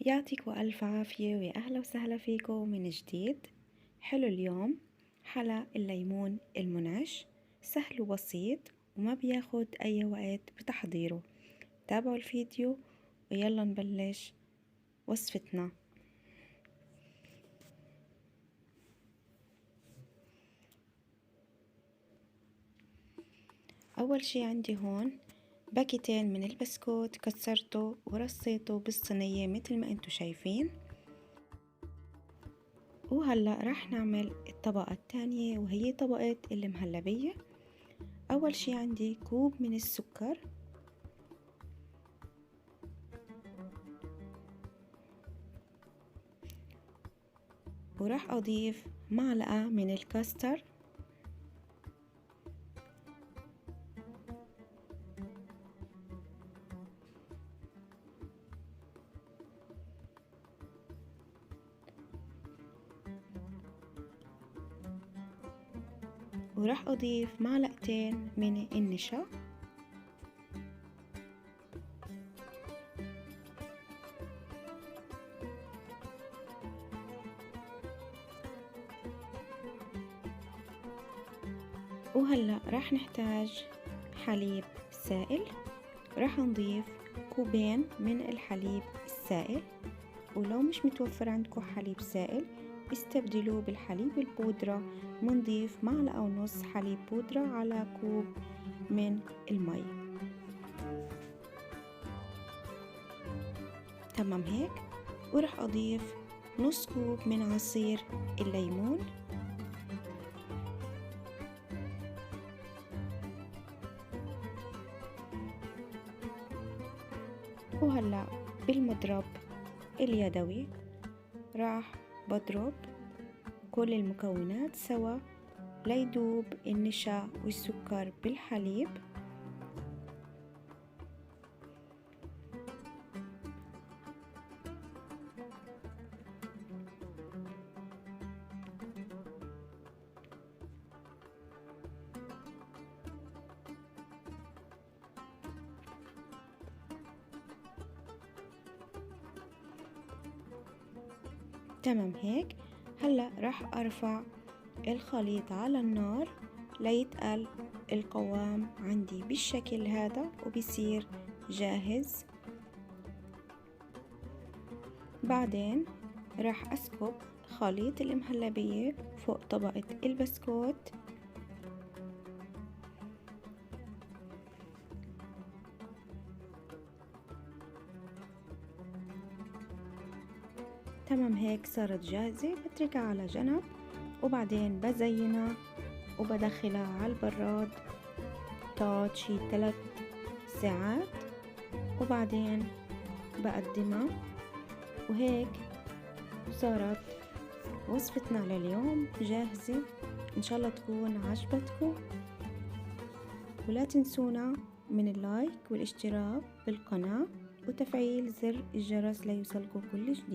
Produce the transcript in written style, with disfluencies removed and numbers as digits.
يعطيكم ألف عافية ويا أهلا وسهلا فيكم من جديد. حلو اليوم حلا الليمون المنعش، سهل وبسيط وما بياخد أي وقت بتحضيره. تابعوا الفيديو ويلا نبلش وصفتنا. أول شي عندي هون باكيتين من البسكوت، كسرته ورصيته بالصينية مثل ما انتو شايفين. وهلأ راح نعمل الطبقة الثانية وهي طبقة المهلبية. أول شي عندي كوب من السكر، وراح أضيف معلقة من الكاستر، وراح أضيف معلقتين من النشا، وهلأ راح نحتاج حليب سائل. راح نضيف كوبين من الحليب السائل، ولو مش متوفر عندكم حليب سائل استبدلوه بالحليب البودرة. منضيف معلقة ونص حليب بودرة على كوب من المي. تمام هيك. وراح أضيف نص كوب من عصير الليمون، وهلأ بالمضرب اليدوي راح بضرب كل المكونات سوا ليدوب النشا والسكر بالحليب. تمام هيك. هلأ راح أرفع الخليط على النار ليتقل القوام عندي بالشكل هذا وبيصير جاهز. بعدين راح أسكب خليط المهلبية فوق طبقة البسكوت، تمام هيك صارت جاهزة. بتركها على جنب وبعدين بزينها وبدخلها على البراد تقعد شي 3 ساعات، وبعدين بقدمها. وهيك صارت وصفتنا لليوم جاهزة. إن شاء الله تكون عجبتكم، ولا تنسونا من اللايك والاشتراك بالقناة وتفعيل زر الجرس ليوصلكم كل جديد.